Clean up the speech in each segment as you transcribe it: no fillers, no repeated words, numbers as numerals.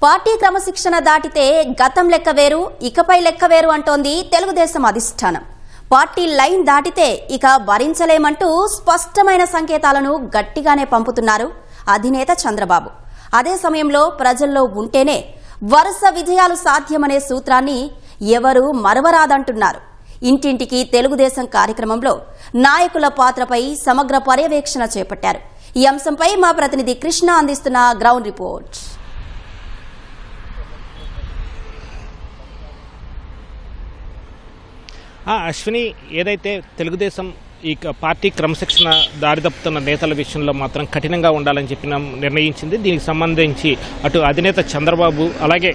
Party క్రమశిక్షణ దాటితే గతం లెక్క వేరు, ఇకపై లెక్క వేరు అంటోంది తెలుగుదేశం అధిష్టానం. పార్టీ లైన్ దాటితే ఇక భరించలేమంటూ స్పష్టమైన సంకేతాలను గట్టిగానే పంపుతున్నారు అధినేత చంద్రబాబు. అదే సమయంలో ప్రజల్లో ఉంటేనే వరుస విజయాలు సాధ్యమనే సూత్రాన్ని ఎవరూ మరవరాదంటున్నారు. ఇంటింటికి తెలుగుదేశం కార్యక్రమంలో నాయకుల పాత్రపై సమగ్ర పర్యవేక్షణ చేపట్టారు. ఈ అంశంపై మా ప్రతినిధి కృష్ణ అందిస్తున్న గ్రౌండ్ రిపోర్ట్. అశ్విని, ఏదైతే తెలుగుదేశం ఈ పార్టీ క్రమశిక్షణ దారి తప్పుతున్న నేతల విషయంలో మాత్రం కఠినంగా ఉండాలని చెప్పి నిర్ణయించింది. దీనికి సంబంధించి అటు అధినేత చంద్రబాబు అలాగే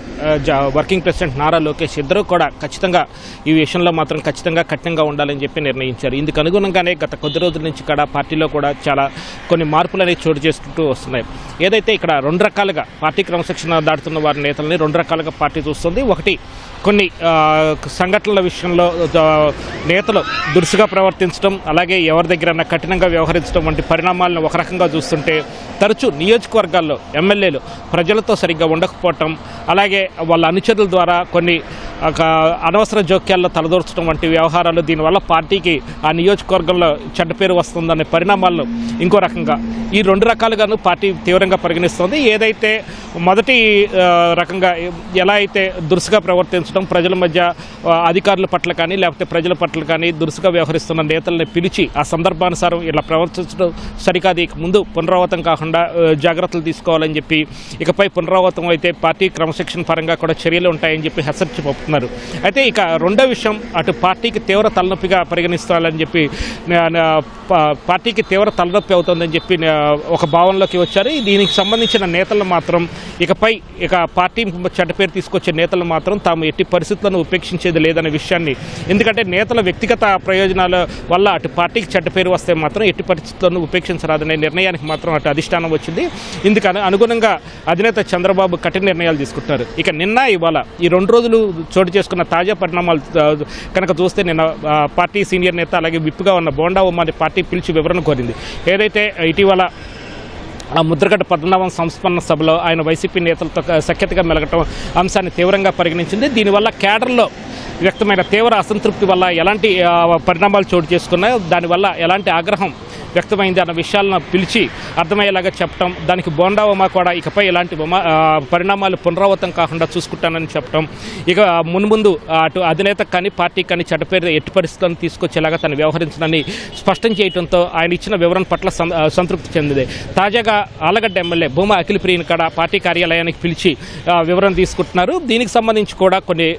వర్కింగ్ ప్రెసిడెంట్ నారా లోకేష్ ఇద్దరూ కూడా ఖచ్చితంగా ఈ విషయంలో మాత్రం ఖచ్చితంగా కఠినంగా ఉండాలని చెప్పి నిర్ణయించారు. ఇందుకు అనుగుణంగానే గత కొద్ది రోజుల నుంచి కూడా పార్టీలో కూడా చాలా కొన్ని మార్పులు అనేవి చోటు చేసుకుంటూ వస్తున్నాయి. ఏదైతే ఇక్కడ రెండు రకాలుగా పార్టీ క్రమశిక్షణ దాటుతున్న వారి నేతలని రెండు రకాలుగా పార్టీ చూస్తుంది. ఒకటి, కొన్ని సంఘటనల విషయంలో నేతలు దురుసుగా ప్రవర్తించడం, అలాగే ఎవరి దగ్గర కఠినంగా వ్యవహరించడం వంటి పరిణామాలను ఒక రకంగా చూస్తుంటే, తరచూ నియోజకవర్గాల్లో ఎమ్మెల్యేలు ప్రజలతో సరిగ్గా ఉండకపోవటం, అలాగే వాళ్ళ అనుచరుల ద్వారా కొన్ని అనవసర జోక్యాల్లో తలదూర్చడం వంటి వ్యవహారాలు, దీనివల్ల పార్టీకి ఆ నియోజకవర్గంలో చెడ్డ పేరు వస్తుందనే పరిణామాలను ఇంకో రకంగా ఈ రెండు రకాలుగాను పార్టీ తీవ్రంగా పరిగణిస్తోంది. ఏదైతే మొదటి రకంగా ఎలా అయితే దురుసుగా ప్రవర్తించడం, ప్రజల మధ్య అధికారుల పట్ల కానీ లేకపోతే ప్రజల పట్ల కానీ దురుసుగా వ్యవహరిస్తున్న నేతల్ని పిలిచి ఆ సందర్భానుసారం ఇలా ప్రవర్తించడం సరికాదు, ఇక ముందు పునరావృతం కాకుండా జాగ్రత్తలు తీసుకోవాలని చెప్పి, ఇకపై పునరావృతం అయితే పార్టీ క్రమశిక్షణ పరంగా కూడా చర్యలు ఉంటాయని చెప్పి హెచ్చరించి పంపుతున్నారు. అయితే ఇక రెండో విషయం, అటు పార్టీకి తీవ్ర తలనొప్పిగా పరిగణిస్తారని చెప్పి, పార్టీకి తీవ్ర తలనొప్పి అవుతుందని చెప్పి ఒక భావనలోకి వచ్చారు. దీనికి సంబంధించిన నేతలను మాత్రం ఇక పార్టీ చెడ్డ పేరు తీసుకొచ్చే నేతలు మాత్రం తాము ఎట్టి పరిస్థితులను ఉపేక్షించేది లేదనే విషయాన్ని, ఎందుకంటే నేతల వ్యక్తిగత ప్రయోజనాల వల్ల అటు పార్టీకి చెడ్డ పేరు వస్తే మాత్రం ఎట్టి పరిస్థితులను ఉపేక్షించరాదనే నిర్ణయానికి మాత్రం అటు అధిష్టానం వచ్చింది. ఇందుకు అనుగుణంగా అధినేత చంద్రబాబు కఠిన నిర్ణయాలు తీసుకుంటున్నారు. ఇక నిన్న ఇవాళ ఈ రెండు రోజులు చోటు చేసుకున్న తాజా పరిణామాలు కనుక చూస్తే, నిన్న పార్టీ సీనియర్ నేత అలాగే విప్గా ఉన్న బోండా ఉమ్మాని పార్టీ పిలిచి వివరణ కోరింది. ఏదైతే ఇటీవల ముద్రగడ్డ పద్మనాభం సంస్మరణ సభలో ఆయన వైసీపీ నేతలతో సఖ్యతగా మెలగటం అంశాన్ని తీవ్రంగా పరిగణించింది. దీనివల్ల కేడర్లో వ్యక్తమైన తీవ్ర అసంతృప్తి వల్ల ఎలాంటి పరిణామాలు చోటు చేసుకున్నాయో, దానివల్ల ఎలాంటి ఆగ్రహం వ్యక్తమైంది అన్న విషయాలను పిలిచి అర్థమయ్యేలాగా చెప్పడం, దానికి బోండా ఉమా కూడా ఇకపై ఇలాంటి పరిణామాలు పునరావృతం కాకుండా చూసుకుంటానని చెప్పడం, ఇక మున్ముందు అటు అధినేత కానీ పార్టీ కానీ చెడ్డ పేరు ఎట్టి పరిస్థితులను తీసుకొచ్చేలాగా తను వ్యవహరించడాన్ని స్పష్టం చేయడంతో ఆయన ఇచ్చిన వివరణ పట్ల సంతృప్తి చెందింది. తాజాగా ఆలగడ్డ ఎమ్మెల్యే భూమా అఖిలప్రియని కూడా పార్టీ కార్యాలయానికి పిలిచి వివరణ తీసుకుంటున్నారు. దీనికి సంబంధించి కూడా కొన్ని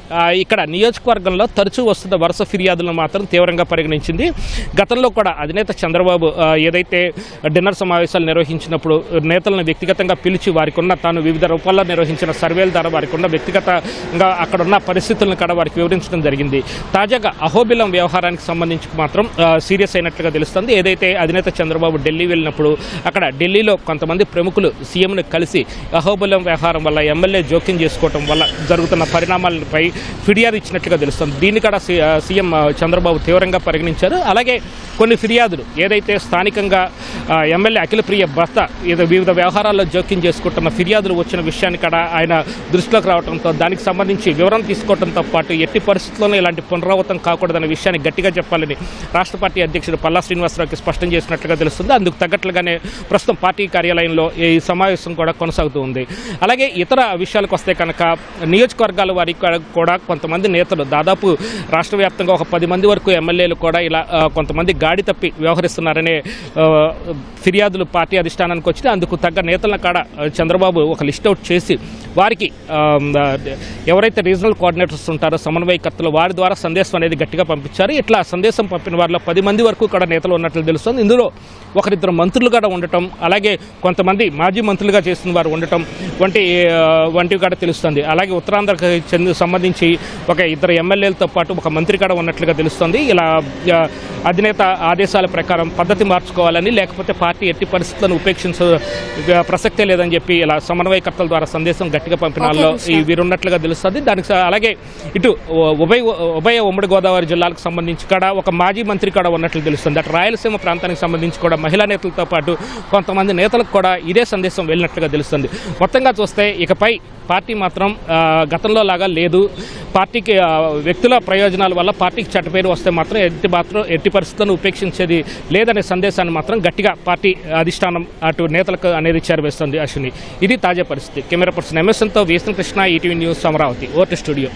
ఇక్కడ నియోజకవర్గంలో తరచూ వస్తున్న వరుస ఫిర్యాదులను మాత్రం తీవ్రంగా పరిగణించింది. గతంలో కూడా అధినేత చంద్రబాబు ఏదైతే డిన్నర్ సమావేశాలు నిర్వహించినప్పుడు నేతలను వ్యక్తిగతంగా పిలిచి వారికి ఉన్న తాను వివిధ రూపాల్లో నిర్వహించిన సర్వేల ద్వారా వారికి ఉన్న వ్యక్తిగతంగా అక్కడున్న పరిస్థితులను కూడా వారికి వివరించడం జరిగింది. తాజాగా అహోబిలం వ్యవహారానికి సంబంధించి మాత్రం సీరియస్ అయినట్లుగా తెలుస్తుంది. ఏదైతే అధినేత చంద్రబాబు ఢిల్లీ వెళ్ళినప్పుడు అక్కడ ఢిల్లీలో కొంతమంది ప్రముఖులు సీఎంను కలిసి అహోబిలం వ్యవహారం వల్ల ఎమ్మెల్యే జోక్యం చేసుకోవడం వల్ల జరుగుతున్న పరిణామాలపై ఫిర్యాదు ఇచ్చినట్లుగా తెలుస్తుంది. దీన్ని కూడా సీఎం చంద్రబాబు తీవ్రంగా పరిగణించారు. అలాగే కొన్ని ఫిర్యాదులు ఏదైతే స్థానికంగా ఎమ్మెల్యే అఖిలప్రియ భర్త వివిధ వ్యవహారాల్లో జోక్యం చేసుకుంటున్న ఫిర్యాదులు వచ్చిన విషయాన్ని కూడా ఆయన దృష్టిలోకి రావడంతో దానికి సంబంధించి వివరణ తీసుకోవడంతో పాటు ఎట్టి పరిస్థితుల్లోనూ ఇలాంటి పునరావృతం కాకూడదనే విషయాన్ని గట్టిగా చెప్పాలని రాష్ట్ర పార్టీ అధ్యక్షుడు పల్లా శ్రీనివాసరావుకి స్పష్టం చేసినట్లుగా తెలుస్తుంది. అందుకు తగ్గట్లుగానే ప్రస్తుతం పార్టీ కార్యాలయంలో ఈ సమావేశం కూడా కొనసాగుతూ ఉంది. అలాగే ఇతర విషయాలకు వస్తే కనుక నియోజకవర్గాల వారికి కూడా కొంతమంది నేతలు, దాదాపు రాష్ట్ర వ్యాప్తంగా ఒక 10 మంది వరకు ఎమ్మెల్యేలు కూడా ఇలా కొంతమంది గాడి తప్పి వ్యవహరిస్తున్నారనే ఫిర్యాదులు పార్టీ అధిష్టానానికి వచ్చి, అందుకు తగ్గ నేతలను కాడ చంద్రబాబు ఒక లిస్ట్ అవుట్ చేసి వారికి ఎవరైతే రీజనల్ కోఆర్డినేటర్స్ ఉంటారో సమన్వయకర్తలు, వారి ద్వారా సందేశం అనేది గట్టిగా పంపించారు. ఇట్లా సందేశం పంపిన వారిలో 10 మంది వరకు కూడా నేతలు ఉన్నట్లు తెలుస్తుంది. ఇందులో ఒకరిద్దరు మంత్రులు కూడా ఉండటం, అలాగే కొంతమంది మాజీ మంత్రులుగా చేసిన వారు ఉండటం వంటివి కూడా తెలుస్తుంది. అలాగే ఉత్తరాంధ్రకు సంబంధించి ఒక 2 ఎమ్మెల్యేలతో పాటు ఒక మంత్రి కూడా ఉన్నట్లుగా తెలుస్తుంది. ఇలా అధినేత ఆదేశాల ప్రకారం పద్ధతి మార్చుకోవాలని, లేకపోతే పార్టీ ఎట్టి పరిస్థితులను ఉపేక్షించ ప్రసక్తే లేదని చెప్పి ఇలా సమన్వయకర్తల ద్వారా సందేశం గట్టిగా పంపినాల్లో ఈ వీరున్నట్లుగా తెలుస్తుంది. దానికి అలాగే ఇటు ఉభయ ఉమ్మడి గోదావరి జిల్లాలకు సంబంధించి కూడా ఒక మాజీ మంత్రి కూడా ఉన్నట్లు తెలుస్తుంది. అటు రాయలసీమ ప్రాంతానికి సంబంధించి కూడా మహిళా నేతలతో పాటు కొంతమంది నేతలకు కూడా ఇదే సందేశం వెళ్ళినట్లుగా తెలుస్తుంది. మొత్తంగా చూస్తే ఇకపై పార్టీ మాత్రం గతంలో లాగా లేదు. పార్టీకి వ్యక్తుల ప్రయోజనాల వల్ల పార్టీకి చెడ్డ వస్తే మాత్రం ఎట్టి పరిస్థితులను ఉపేక్షించేది లేదనే సందేశాన్ని మాత్రం గట్టిగా పార్టీ అధిష్టానం అటు నేతలకు అనేది చేరవేస్తుంది. అశ్విని, ఇది తాజా పరిస్థితి. కెమెరా పర్సన్ ఎంఎస్ఎన్తో VSN Krishna, ETV news, Amaravati. ఓటు స్టూడియో.